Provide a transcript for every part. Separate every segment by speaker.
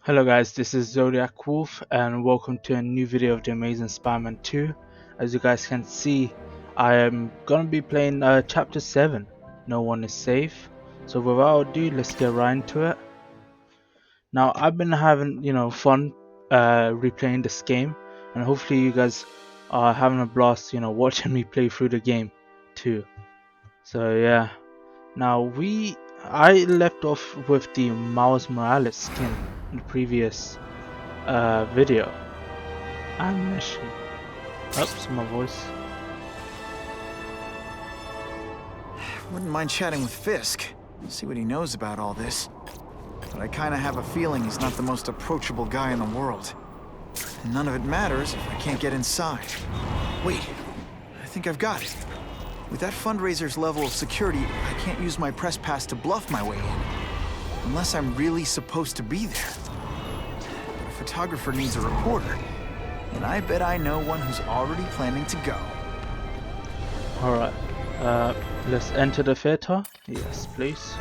Speaker 1: Hello guys, this is Zodiac Wolf and welcome to a new video of the Amazing Spider-Man 2. As you guys can see, I am gonna be playing chapter 7, No One is Safe. So without ado, let's get right into it. Now I've been having, fun replaying this game, and hopefully you guys are having a blast, watching me play through the game too. So yeah, now I left off with the Miles Morales skin in the previous video and mission. Oops, my voice.
Speaker 2: Wouldn't mind chatting with Fisk, see what he knows about all this. But I kinda have a feeling he's not the most approachable guy in the world. And none of it matters if I can't get inside. Wait, I think I've got it. With that fundraiser's level of security, I can't use my press pass to bluff my way in. Unless I'm really supposed to be there. But a photographer needs a reporter. And I bet I know one who's already planning to go.
Speaker 1: Alright, let's enter the theater. Yes, please.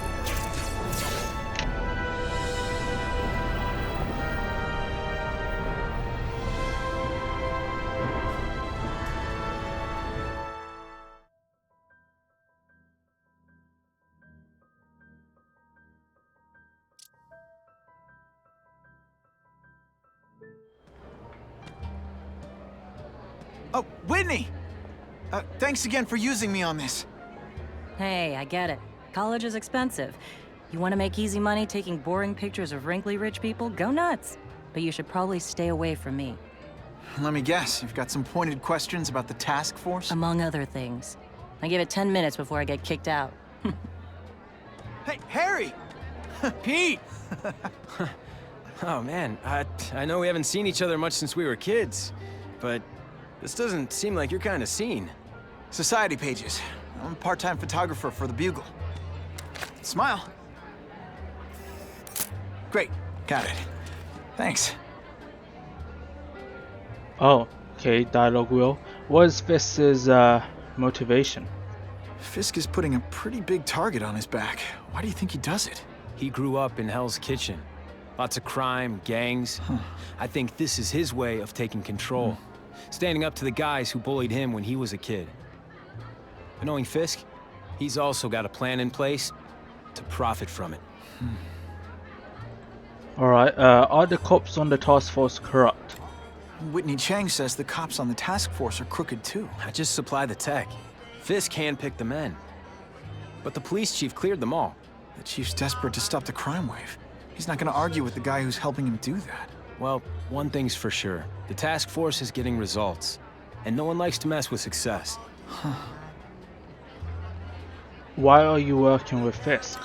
Speaker 2: Oh, Whitney! Thanks again for using me on this.
Speaker 3: Hey, I get it. College is expensive. You want to make easy money taking boring pictures of wrinkly rich people? Go nuts. But you should probably stay away from me.
Speaker 2: Let me guess, you've got some pointed questions about the task force?
Speaker 3: Among other things. I give it 10 minutes before I get kicked out.
Speaker 2: Hey, Harry!
Speaker 4: Pete! Oh man, I know we haven't seen each other much since we were kids, but this doesn't seem like your kind of scene.
Speaker 2: Society pages. I'm a part-time photographer for the Bugle. Smile. Great, got it. Thanks.
Speaker 1: Oh, okay, dialogue wheel. What is Fisk's motivation?
Speaker 2: Fisk is putting a pretty big target on his back. Why do you think he does it?
Speaker 4: He grew up in Hell's Kitchen. Lots of crime, gangs. I think this is his way of taking control. Standing up to the guys who bullied him when he was a kid. But knowing Fisk, he's also got a plan in place to profit from it.
Speaker 1: Alright, are the cops on the task force corrupt?
Speaker 2: Whitney Chang says the cops on the task force are crooked too.
Speaker 4: I just supply the tech. Fisk handpicked the men. But the police chief cleared them all.
Speaker 2: The chief's desperate to stop the crime wave. He's not gonna argue with the guy who's helping him do that.
Speaker 4: Well, one thing's for sure. The task force is getting results. And no one likes to mess with success.
Speaker 1: Why are you working with Fisk?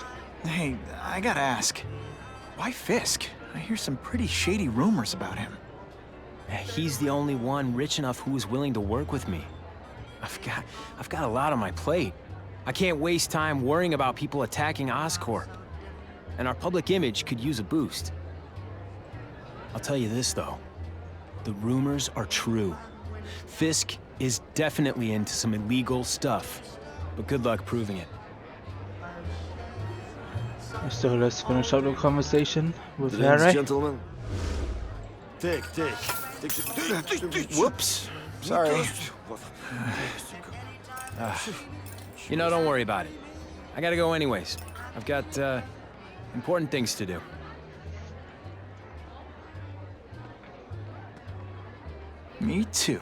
Speaker 2: Hey, I gotta ask. Why Fisk? I hear some pretty shady rumors about him.
Speaker 4: He's the only one rich enough who is willing to work with me. I've got a lot on my plate. I can't waste time worrying about people attacking Oscorp. And our public image could use a boost. I'll tell you this, though. The rumors are true. Fisk is definitely into some illegal stuff. But good luck proving it.
Speaker 1: So let's finish up the conversation with
Speaker 5: Ladies,
Speaker 1: Harry.
Speaker 5: gentlemen. Take.
Speaker 2: Whoops. Sorry.
Speaker 4: You know, don't worry about it. I gotta go anyways. I've got, important things to do.
Speaker 2: Me too.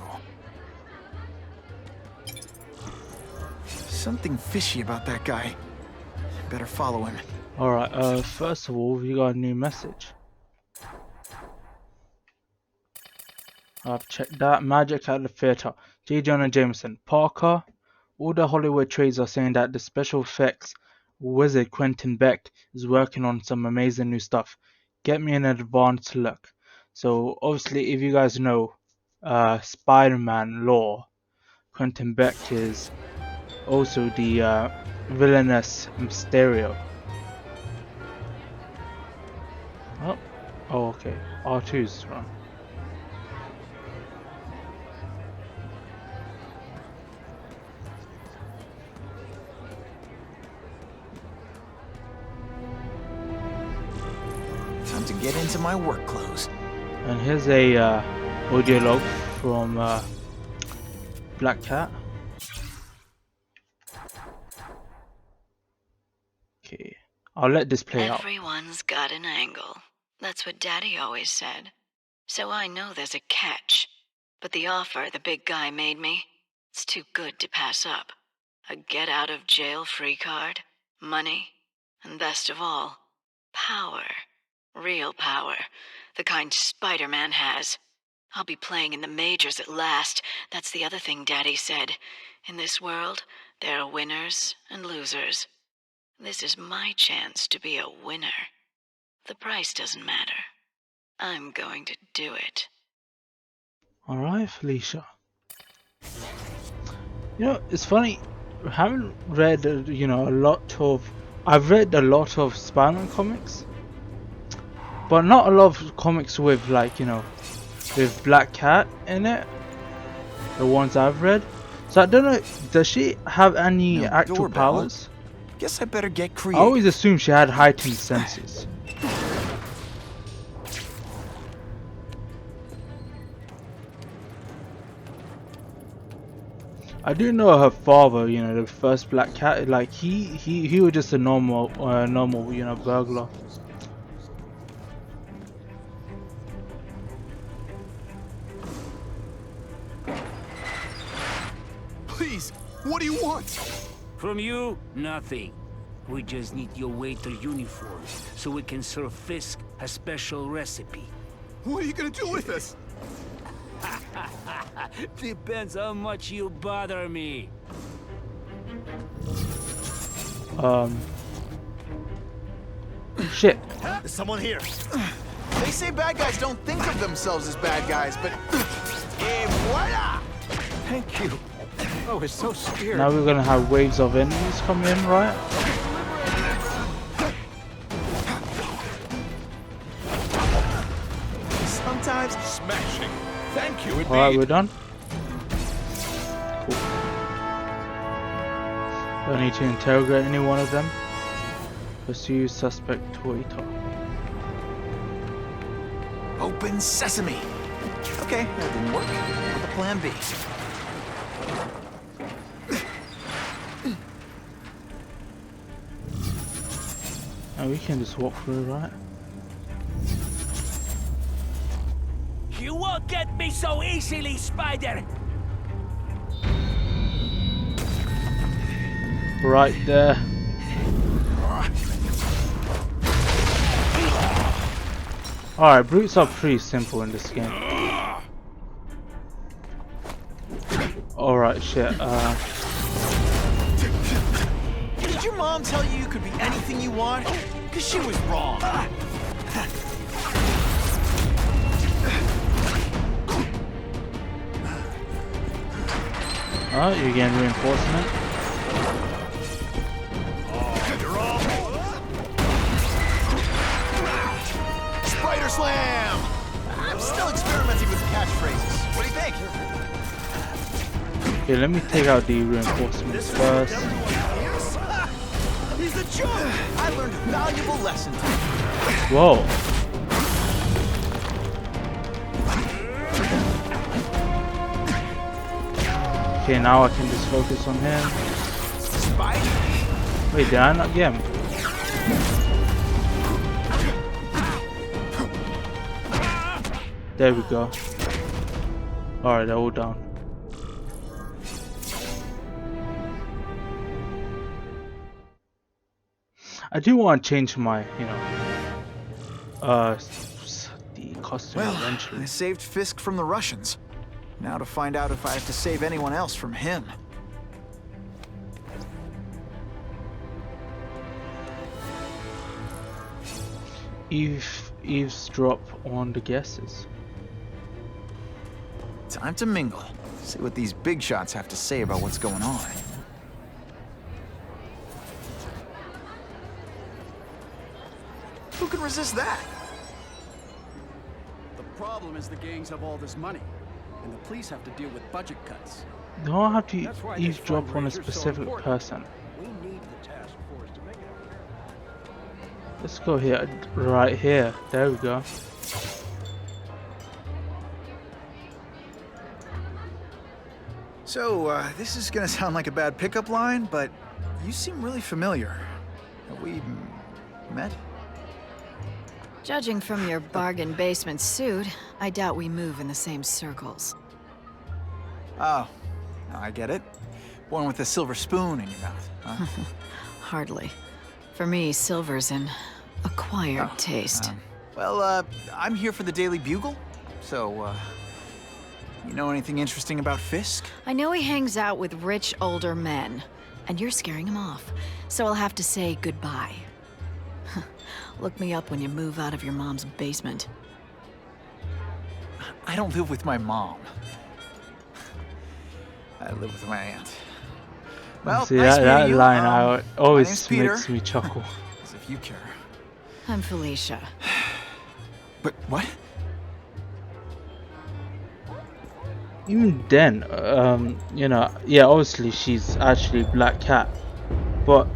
Speaker 2: Something fishy about that guy. Better follow him.
Speaker 1: Alright, first of all, we got a new message. I've checked that. Magic at the theater. J. Jonah Jameson. Parker. All the Hollywood trades are saying that the special effects wizard Quentin Beck is working on some amazing new stuff. Get me an advanced look. So obviously, if you guys know Spider-Man lore, Quentin Beck is also the villainous Mysterio. Oh, okay. R2's wrong.
Speaker 2: Time to get get into my work clothes.
Speaker 1: And here's a audio log from Black Cat. Okay, I'll let this play out.
Speaker 6: Everyone's got an angle. That's what Daddy always said. So I know there's a catch. But the offer the big guy made me, it's too good to pass up. A get-out-of-jail-free card, money, and best of all, power. Real power. The kind Spider-Man has. I'll be playing in the majors at last. That's the other thing Daddy said. In this world, there are winners and losers. This is my chance to be a winner. The price doesn't matter. I'm going to do it.
Speaker 1: Alright, Felicia. You know, it's funny. I haven't read, you know, a lot of... I've read a lot of Spider-Man comics. But not a lot of comics with, like, you know, with Black Cat in it. The ones I've read. So I don't know, does she have any
Speaker 2: No
Speaker 1: actual
Speaker 2: doorbell.
Speaker 1: powers?
Speaker 2: Guess I better get
Speaker 1: I
Speaker 2: creative.
Speaker 1: always assumed she had heightened senses. I do know her father, you know, the first Black Cat, like he was just a normal, you know, burglar.
Speaker 5: Please, what do you want?
Speaker 7: From you, nothing. We just need your waiter uniform so we can serve Fisk a special recipe.
Speaker 5: What are you gonna do with us?
Speaker 7: Depends how much you bother me.
Speaker 1: Shit.
Speaker 5: There's someone here.
Speaker 2: They say bad guys don't think of themselves as bad guys, but... Et voila! Thank you. I was so scared.
Speaker 1: Now we're gonna have waves of enemies come in, right?
Speaker 2: Sometimes...
Speaker 5: Smashing. Thank you, indeed.
Speaker 1: Alright, we're done. Cool. Don't need to interrogate any one of them. Pursue suspect Twitter.
Speaker 2: Open sesame. Okay, that didn't work. What's the plan B?
Speaker 1: And we can just walk through, right?
Speaker 7: You won't get me so easily, Spider!
Speaker 1: Right there. Alright, brutes are pretty simple in this game. Alright, shit.
Speaker 2: Did your mom tell you you could be anything you want? Because she was wrong.
Speaker 1: Alright, you're getting reinforcement.
Speaker 2: Spider Slam! I'm still experimenting with catchphrases. What do you think?
Speaker 1: Okay, let me take out the reinforcements first.
Speaker 2: He's a joke! I learned a valuable lesson.
Speaker 1: Whoa. Okay, now I can just focus on him.
Speaker 2: Spider!
Speaker 1: Wait, did I not get him? There we go. Alright, they're all down. I do want to change my, you know, the costume
Speaker 2: Well,
Speaker 1: eventually.
Speaker 2: I saved Fisk from the Russians. Now to find out if I have to save anyone else from him.
Speaker 1: Eavesdrop on the guesses.
Speaker 2: Time to mingle. See what these big shots have to say about what's going on. Who can resist that?
Speaker 8: The problem is the gangs have all this money, and the police have to deal with budget cuts.
Speaker 1: Do I have to
Speaker 8: That's why this
Speaker 1: eavesdrop on a
Speaker 8: fundraiser's so
Speaker 1: specific
Speaker 8: important.
Speaker 1: person?
Speaker 8: We need the task force to make it.
Speaker 1: Let's go here, right here. There we go.
Speaker 2: So, this is gonna sound like a bad pickup line, but you seem really familiar. Have we met?
Speaker 6: Judging from your bargain basement suit, I doubt we move in the same circles.
Speaker 2: Oh, I get it. One with a silver spoon in your mouth, huh?
Speaker 6: Hardly. For me, silver's an acquired taste.
Speaker 2: Well, I'm here for the Daily Bugle, so, you know anything interesting about Fisk?
Speaker 6: I know he hangs out with rich older men, and you're scaring him off, so I'll have to say goodbye. Look me up when you move out of your mom's basement.
Speaker 2: I don't live with my mom. I live with my aunt. Well,
Speaker 1: See,
Speaker 2: nice
Speaker 1: that
Speaker 2: meeting you.
Speaker 1: line
Speaker 2: My
Speaker 1: always
Speaker 2: name's Peter.
Speaker 1: makes me chuckle.
Speaker 2: As if you care.
Speaker 6: I'm Felicia.
Speaker 2: But what?
Speaker 1: Even then, you know, yeah, obviously she's actually Black Cat, but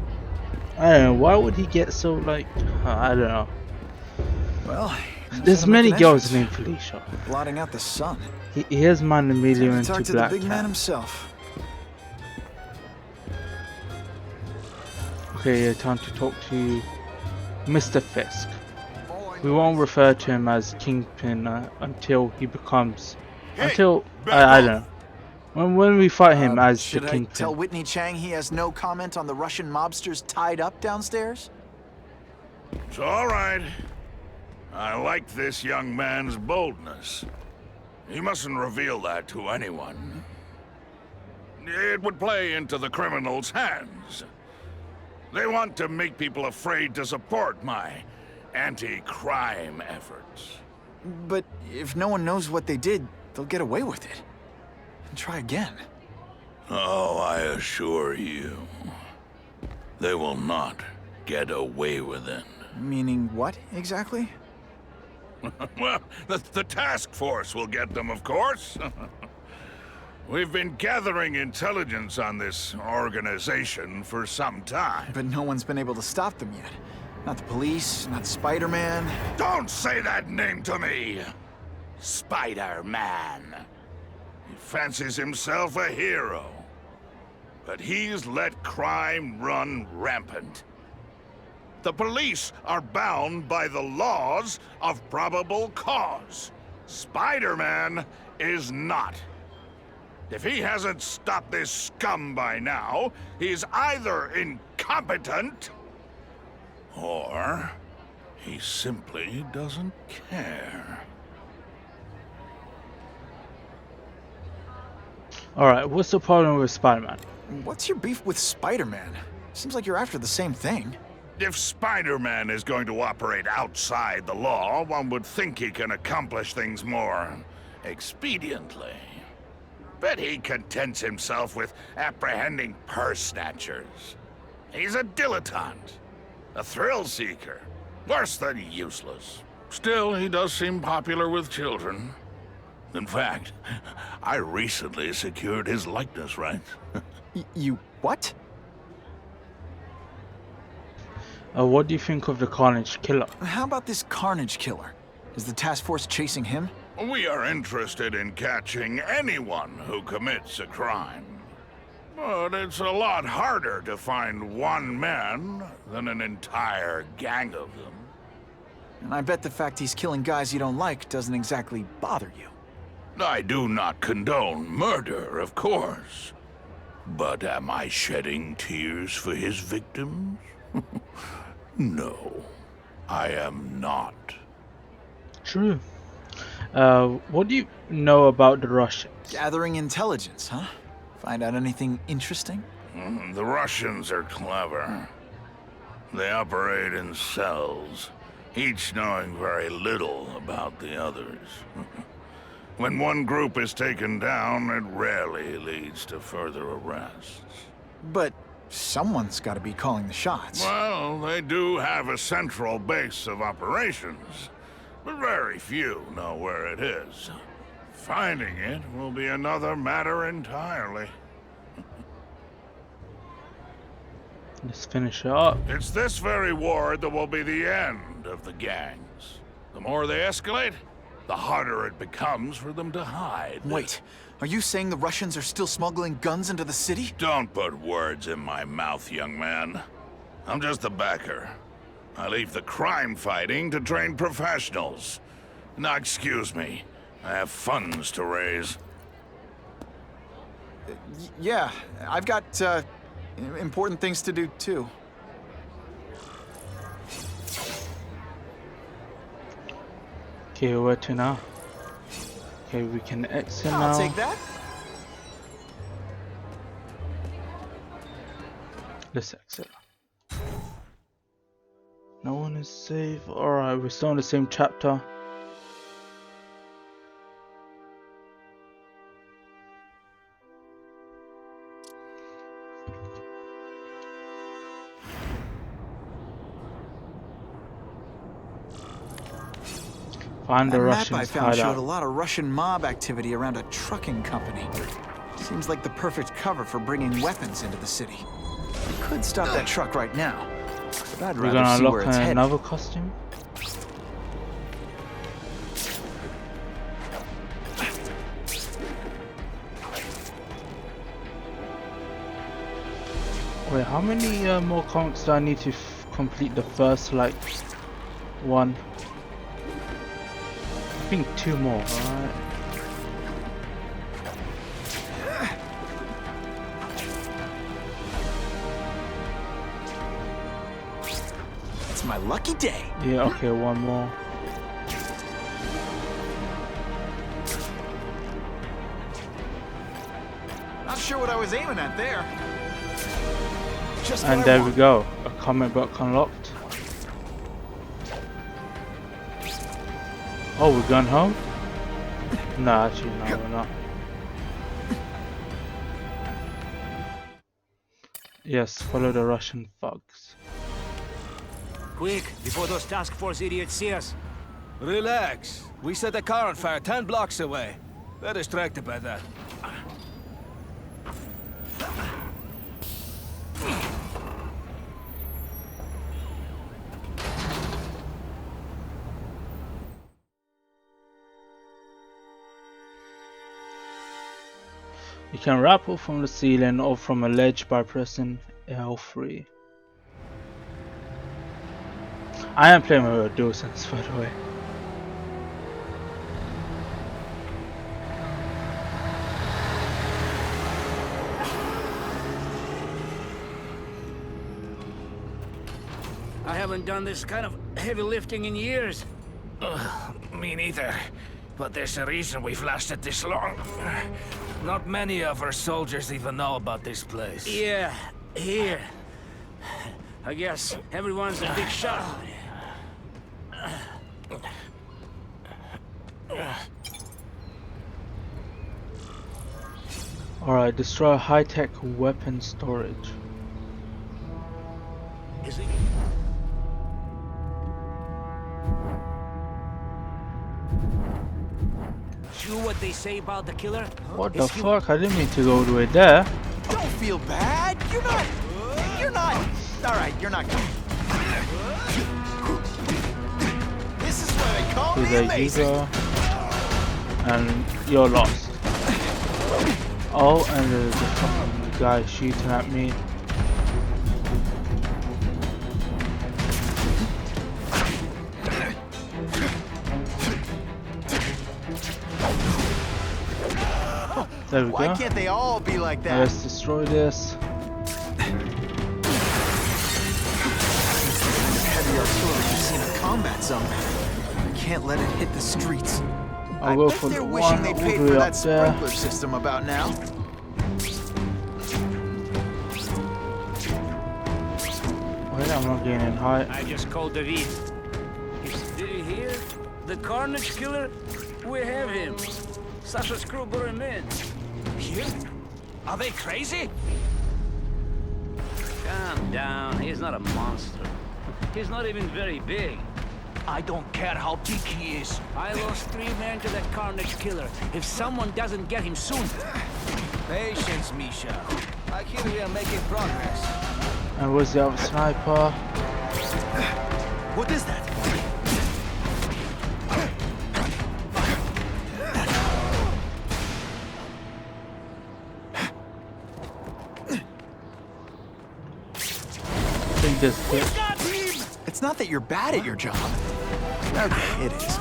Speaker 1: I don't know, why would he get so, like, I don't know.
Speaker 2: Well,
Speaker 1: There's many girls named Felicia.
Speaker 2: Blotting out the sun.
Speaker 1: He has man a million
Speaker 2: Time to
Speaker 1: into
Speaker 2: talk to
Speaker 1: Black
Speaker 2: the big man
Speaker 1: Cat.
Speaker 2: himself.
Speaker 1: Okay, yeah, time to talk to Mr. Fisk. We won't refer to him as Kingpin until he becomes, I don't know. When we fight him as the
Speaker 2: Should I
Speaker 1: Kingpin.
Speaker 2: tell Whitney Chang he has no comment on the Russian mobsters tied up downstairs?
Speaker 5: It's all right. I like this young man's boldness. He mustn't reveal that to anyone. It would play into the criminals' hands. They want to make people afraid to support my anti-crime efforts.
Speaker 2: But if no one knows what they did, they'll get away with it. And try again.
Speaker 5: Oh, I assure you, they will not get away with it.
Speaker 2: Meaning what, exactly?
Speaker 5: Well, the task force will get them, of course. We've been gathering intelligence on this organization for some time.
Speaker 2: But no one's been able to stop them yet. Not the police, not Spider-Man.
Speaker 5: Don't say that name to me! Spider-Man. He fancies himself a hero. But he's let crime run rampant. The police are bound by the laws of probable cause. Spider-Man is not. If he hasn't stopped this scum by now, he's either incompetent or he simply doesn't care.
Speaker 1: Alright, what's the problem with Spider-Man?
Speaker 2: What's your beef with Spider-Man? Seems like you're after the same thing.
Speaker 5: If Spider-Man is going to operate outside the law, one would think he can accomplish things more expediently. But he contents himself with apprehending purse snatchers. He's a dilettante, a thrill seeker, worse than useless. Still, he does seem popular with children. In fact, I recently secured his likeness rights.
Speaker 2: You what?
Speaker 1: What do you think of the Carnage Killer?
Speaker 2: How about this Carnage Killer? Is the task force chasing him?
Speaker 5: We are interested in catching anyone who commits a crime. But it's a lot harder to find one man than an entire gang of them.
Speaker 2: And I bet the fact he's killing guys you don't like doesn't exactly bother you.
Speaker 5: I do not condone murder, of course. But am I shedding tears for his victims? No, I am not.
Speaker 1: True. What do you know about the Russians?
Speaker 2: Gathering intelligence, huh? Find out anything interesting?
Speaker 5: The Russians are clever. They operate in cells, each knowing very little about the others. When one group is taken down, it rarely leads to further arrests.
Speaker 2: But someone's got to be calling the shots.
Speaker 5: Well, they do have a central base of operations, but very few know where it is. Finding it will be another matter entirely.
Speaker 1: Let's finish it up.
Speaker 5: It's this very war that will be the end of the gangs. The more they escalate, the harder it becomes for them to hide.
Speaker 2: Wait, are you saying the Russians are still smuggling guns into the city?
Speaker 5: Don't put words in my mouth, young man. I'm just a backer. I leave the crime fighting to trained professionals. Now, excuse me. I have funds to raise.
Speaker 2: Yeah, I've got, important things to do, too.
Speaker 1: Okay, where to now? Okay, we can exit now.
Speaker 2: I'll take that.
Speaker 1: Let's exit. No one is safe. Alright, we're still in the same chapter. Find the
Speaker 2: That map I
Speaker 1: Russians
Speaker 2: found showed a
Speaker 1: hideout.
Speaker 2: lot of Russian mob activity around a trucking company. Seems like the perfect cover for bringing weapons into the city. We could stop that truck right now, but I'd
Speaker 1: We're
Speaker 2: rather
Speaker 1: gonna
Speaker 2: see where
Speaker 1: unlock
Speaker 2: it's headed.
Speaker 1: another costume. Wait, how many more comics do I need to complete the first, like, one? I think 2 more, alright.
Speaker 2: It's my lucky day.
Speaker 1: Yeah, okay, 1 more.
Speaker 2: Not sure what I was aiming at there. Just
Speaker 1: And
Speaker 2: what I
Speaker 1: there we
Speaker 2: want.
Speaker 1: go, a comic book unlocked. Oh, we're going home? No, actually, no, we're not. Yes, follow the Russian thugs.
Speaker 7: Quick, before those task force idiots see us.
Speaker 9: Relax. We set a car on fire 10 blocks away. They're distracted by that.
Speaker 1: You can rappel from the ceiling or from a ledge by pressing L3. I am playing with a DualSense, by the way.
Speaker 7: I haven't done this kind of heavy lifting in years.
Speaker 9: Me neither. But there's a reason we've lasted this long. Not many of our soldiers even know about this place.
Speaker 7: Yeah, here. I guess everyone's a big shot.
Speaker 1: Alright, destroy high-tech weapon storage.
Speaker 7: Is it? Sure what they say about the killer?
Speaker 1: What the
Speaker 7: Is he-
Speaker 1: fuck? I didn't mean to go all the way there.
Speaker 2: Don't feel bad. You're not. All right, you're not going. This is where they call me
Speaker 1: He's a
Speaker 2: amazing.
Speaker 1: user. And you're lost. Oh, and there's a fucking guy shooting at me. There we
Speaker 2: Why
Speaker 1: go.
Speaker 2: can't they all be like that?
Speaker 1: Let's destroy this.
Speaker 2: Heavy artillery you've seen in combat zone. Can't let it hit the streets.
Speaker 1: I'll go
Speaker 2: bet
Speaker 1: for
Speaker 2: they're
Speaker 1: the
Speaker 2: wishing
Speaker 1: one
Speaker 2: they
Speaker 1: all
Speaker 2: paid
Speaker 1: the
Speaker 2: for
Speaker 1: way
Speaker 2: that
Speaker 1: up there.
Speaker 2: sprinkler system about now.
Speaker 1: Wait, I'm not getting high.
Speaker 7: I just called David. Did you hear? The Carnage Killer? We have him. Sasha Screw brought him in.
Speaker 9: Here? Are they crazy?
Speaker 7: Calm down. He's not a monster. He's not even very big.
Speaker 9: I don't care how big he is.
Speaker 7: I lost 3 men to that Carnage Killer. If someone doesn't get him soon...
Speaker 9: Patience, Misha. I hear we are making progress.
Speaker 1: And where's the other sniper?
Speaker 2: What is that?
Speaker 1: I think this quick.
Speaker 2: It's not that you're bad at your job. Okay, it is.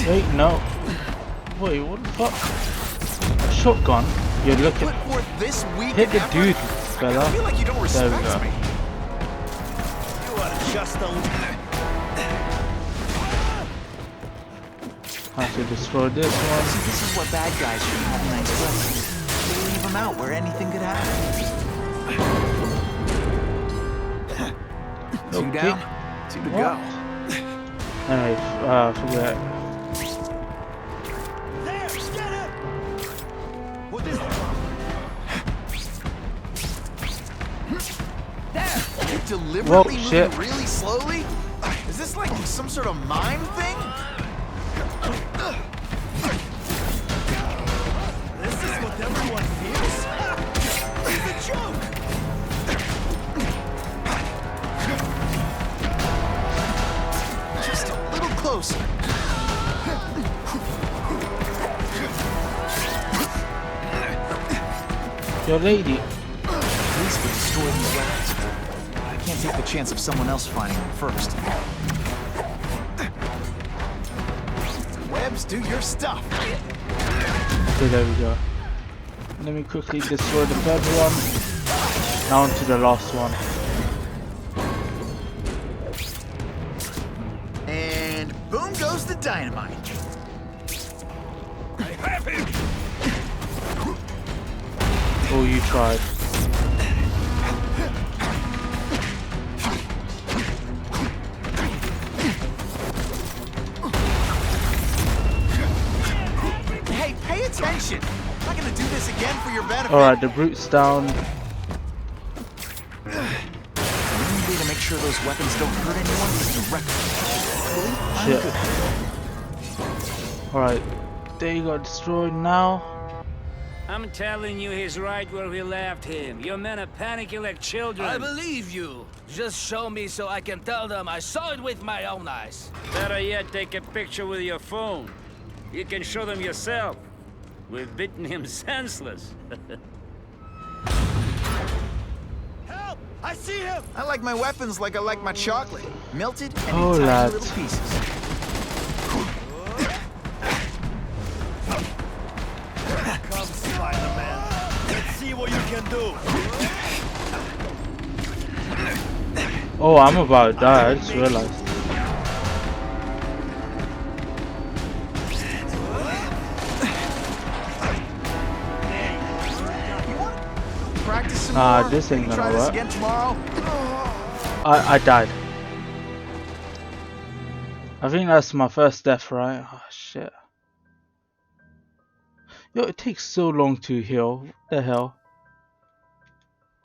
Speaker 1: Wait, no. Wait, what the fuck? A shotgun? You're looking.
Speaker 2: Put forth this week
Speaker 1: Hit the
Speaker 2: effort?
Speaker 1: dude,
Speaker 2: I
Speaker 1: fella.
Speaker 2: feel like you don't
Speaker 1: There we
Speaker 2: respect
Speaker 1: go.
Speaker 2: me.
Speaker 8: You are just a...
Speaker 1: Have to destroy this one.
Speaker 2: See, this is what bad guys should have nice weapons. They leave them out where anything could happen. Two
Speaker 1: Okay.
Speaker 2: down, two to go.
Speaker 1: Anyway, forget.
Speaker 8: There, get him! What is that?
Speaker 2: You're deliberately
Speaker 1: Whoa, shit.
Speaker 2: moving really slowly? Is this like some sort of mime thing?
Speaker 8: This is what everyone fears? It's a joke!
Speaker 2: Just a little closer.
Speaker 1: Your lady.
Speaker 2: Police would destroy these weapons. I can't take the chance of someone else finding them first. Webs, do your stuff.
Speaker 1: Okay, there we go. Let me quickly destroy the third one. Now to the last one.
Speaker 2: And boom goes the dynamite.
Speaker 1: Oh, you tried.
Speaker 2: Hey, pay attention. I'm not gonna do this again for your benefit.
Speaker 1: Alright, the brute's down.
Speaker 2: The only way to make sure those weapons don't hurt anyone is directly.
Speaker 1: Shit. Alright, there you go, destroyed now.
Speaker 7: I'm telling you, he's right where we left him. Your men are panicking like children.
Speaker 9: I believe you. Just show me so I can tell them I saw it with my own eyes.
Speaker 7: Better yet, take a picture with your phone. You can show them yourself. We've beaten him senseless.
Speaker 8: Help! I see him!
Speaker 2: I like my weapons like I like my chocolate. Melted and
Speaker 1: Oh,
Speaker 2: in tiny
Speaker 1: lads.
Speaker 2: little pieces.
Speaker 8: Come, Spider-Man. Let's see what you can do.
Speaker 1: Oh, I'm about to die, I just realized.
Speaker 2: Practice some
Speaker 1: Nah,
Speaker 2: more.
Speaker 1: this ain't
Speaker 2: Maybe
Speaker 1: gonna
Speaker 2: try this
Speaker 1: work.
Speaker 2: again tomorrow.
Speaker 1: I died. I think that's my first death, right? Oh shit. Yo, it takes so long to heal. What the hell?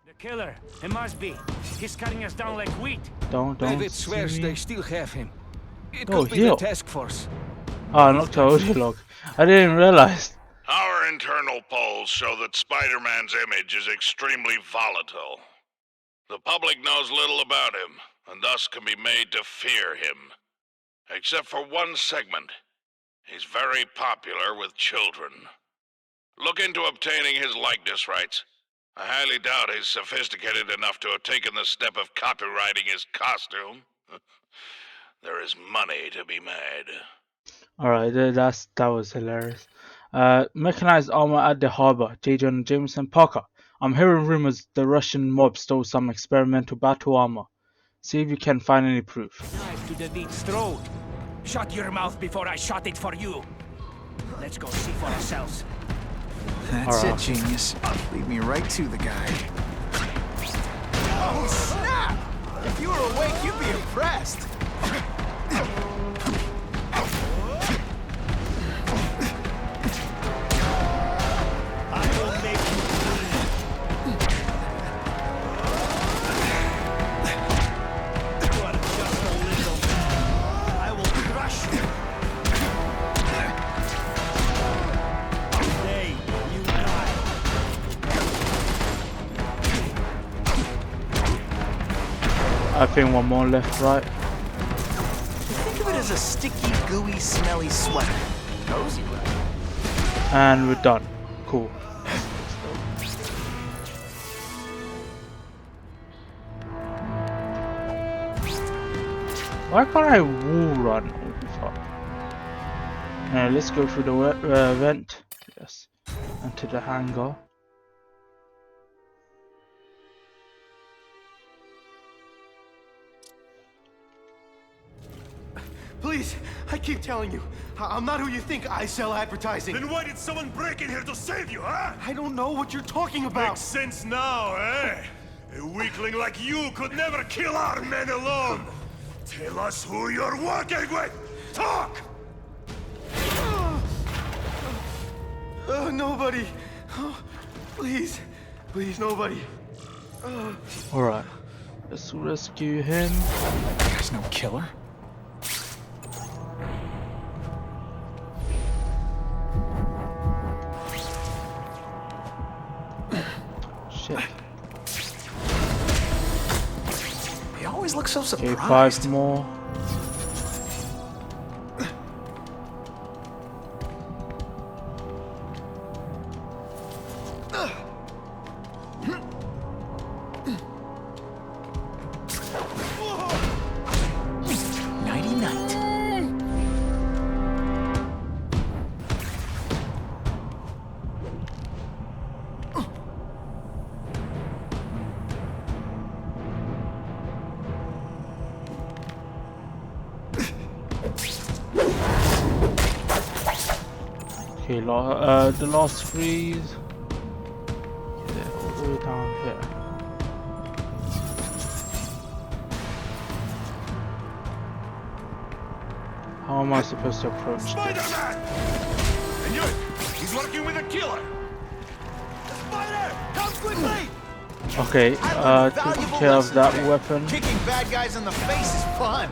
Speaker 7: The killer. It must be. He's cutting us down like wheat.
Speaker 1: Don't
Speaker 9: David
Speaker 1: see
Speaker 9: swears
Speaker 1: me.
Speaker 9: they still have him. It
Speaker 1: Oh,
Speaker 9: could be
Speaker 1: heal.
Speaker 9: the task force.
Speaker 1: Oh, not the audio log. I didn't realize.
Speaker 5: Our internal polls show that Spider-Man's image is extremely volatile. The public knows little about him, and thus can be made to fear him. Except for one segment. He's very popular with children. Look into obtaining his likeness rights. I highly doubt he's sophisticated enough to have taken the step of copywriting his costume. There is money to be made.
Speaker 1: Alright, that was hilarious. Mechanized armor at the harbor. J. Jonah Jameson Parker. I'm hearing rumors the Russian mob stole some experimental battle armor. See if you can find any proof.
Speaker 7: Knife to David's throat. Shut your mouth before I shot it for you. Let's go see for ourselves.
Speaker 2: That's
Speaker 1: Alright.
Speaker 2: it, genius. Lead me right to the guy. Oh, snap! If you were awake, you'd be impressed.
Speaker 8: I will make you bleed. You are just a little. I will crush you.
Speaker 1: I think one more left, right?
Speaker 2: Think of it as a sticky, gooey, smelly sweater. Cozy, right?
Speaker 1: And we're done. Cool. Why can't I wall run? Oh, fuck. Let's go through the vent. Yes. And to the hangar.
Speaker 10: Please, I keep telling you, I'm not who you think. I sell advertising.
Speaker 11: Then why did someone break in here to save you, huh?
Speaker 10: I don't know what you're talking about.
Speaker 11: Makes sense now, eh? A weakling like you could never kill our men alone. Tell us who you're working with. Talk!
Speaker 10: Nobody. Oh, please, nobody.
Speaker 1: Alright. Let's rescue him.
Speaker 2: There's no killer.
Speaker 1: Shit.
Speaker 2: He always looks so
Speaker 1: Okay,
Speaker 2: surprised.
Speaker 1: 5 more.
Speaker 2: Nighty-night.
Speaker 1: Okay, the last freeze. Yeah, all the way down here. How am I supposed to approach this?
Speaker 11: Spider-Man! I knew it! He's working with a killer!
Speaker 10: Spider, come quickly!
Speaker 1: Okay, take care of that weapon.
Speaker 2: Kicking bad guys in the face is fun.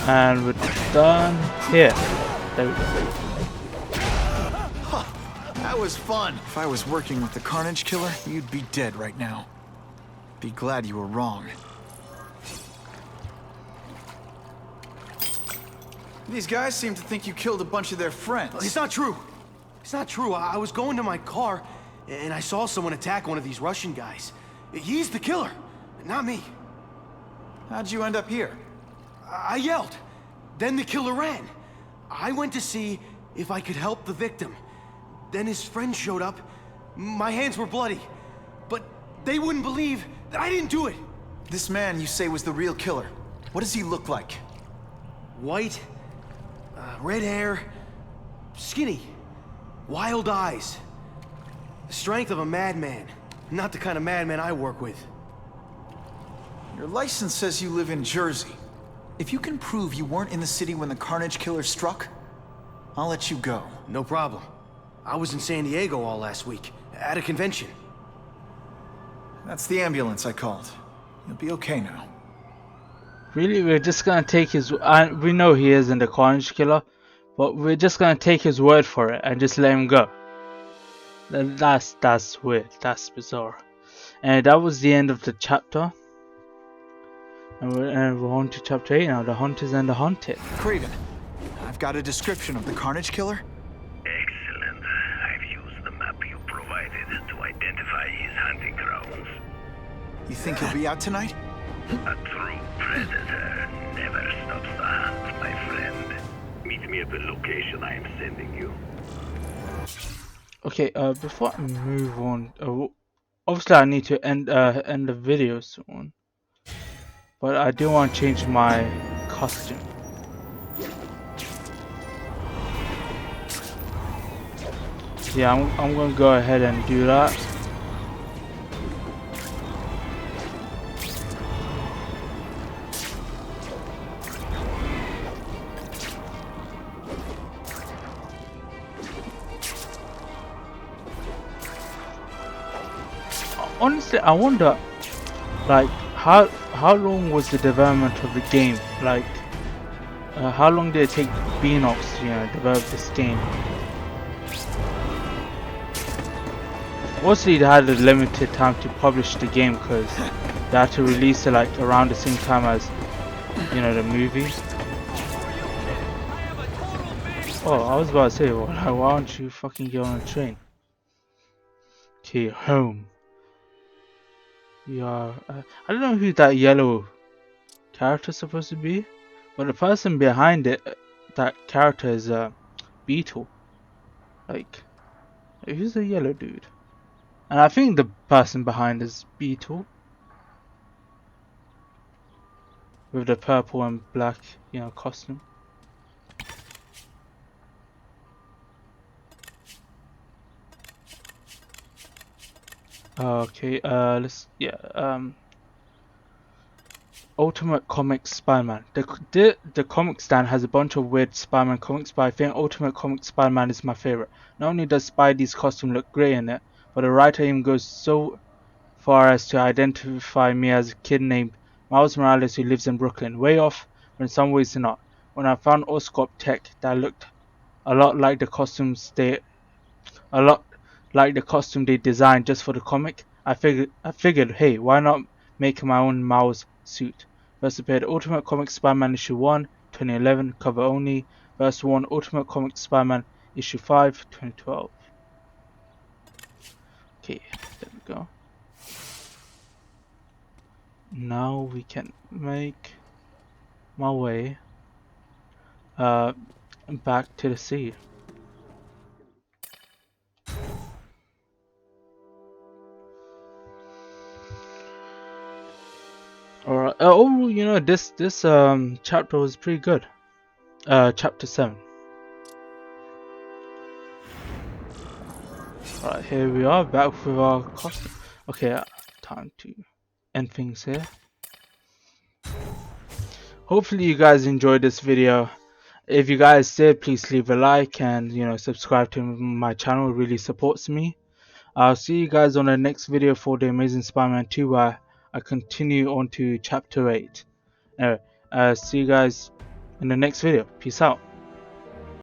Speaker 1: And we're done here. There we go.
Speaker 2: That was fun. If I was working with the Carnage Killer, you'd be dead right now. Be glad you were wrong. These guys seem to think you killed a bunch of their friends.
Speaker 10: It's not true. It's not true. I was going to my car, and I saw someone attack one of these Russian guys. He's the killer, not me.
Speaker 2: How'd you end up here?
Speaker 10: I yelled. Then the killer ran. I went to see if I could help the victim. Then his friend showed up. My hands were bloody. But they wouldn't believe that I didn't do it.
Speaker 2: This man you say was the real killer. What does he look like?
Speaker 10: White, red hair, skinny, wild eyes. The strength of a madman. Not the kind of madman I work with.
Speaker 2: Your license says you live in Jersey. If you can prove you weren't in the city when the Carnage Killer struck, I'll let you go.
Speaker 10: No problem. I was in San Diego all last week, at a convention.
Speaker 2: That's the ambulance I called. You'll be okay now.
Speaker 1: Really, we're just gonna take his. We know he isn't the Carnage Killer, but we're just gonna take his word for it and just let him go. That's weird. That's bizarre. And that was the end of the chapter. And we're on to chapter 8 now. The Hunters and the Hunted.
Speaker 2: Craven, I've got a description of the Carnage Killer.
Speaker 12: Excellent. I've used the map you provided to identify his hunting grounds.
Speaker 2: You think he'll be out tonight?
Speaker 12: A true predator never stops the hunt, my friend. Meet me at the location I am sending you.
Speaker 1: Okay, before I move on, obviously I need to end the video soon, but I do want to change my costume. Yeah, I'm gonna go ahead and do that. Honestly, I wonder, like, how long was the development of the game? Like, how long did it take Beenox to develop this game? Obviously, they had a limited time to publish the game because they had to release it like around the same time as, you know, the movie. Oh, I was about to say, well, why don't you fucking get on a train? Okay, home. Yeah, I don't know who that yellow character is supposed to be, but the person behind it, that character is Beetle. Like, who's the yellow dude? And I think the person behind is Beetle, with the purple and black, you know, costume. Okay, Ultimate Comics Spider-Man. The comic stand has a bunch of weird Spider-Man comics, but I think Ultimate Comics Spider-Man is my favorite. Not only does Spidey's costume look great in it, but the writer even goes so far as to identify me as a kid named Miles Morales who lives in Brooklyn. Way off, but in some ways not. When I found Oscorp tech that looked a lot like the costume they designed just for the comic, I figured, hey, why not make my own Miles suit? First appeared Ultimate Comics Spider-Man issue 1, 2011, cover only. Verse 1, Ultimate Comics Spider-Man issue 5, 2012. Okay, there we go. Now we can make my way back to the sea. Alright. Oh, you know, this chapter was pretty good. Chapter 7. Alright, here we are back with our costume. Okay, time to end things here. Hopefully you guys enjoyed this video. If you guys did, please leave a like and, you know, subscribe to my channel. It really supports me. I'll see you guys on the next video for the Amazing Spider-Man 2, where I continue on to chapter 8. Anyway, see you guys in the next video. Peace out.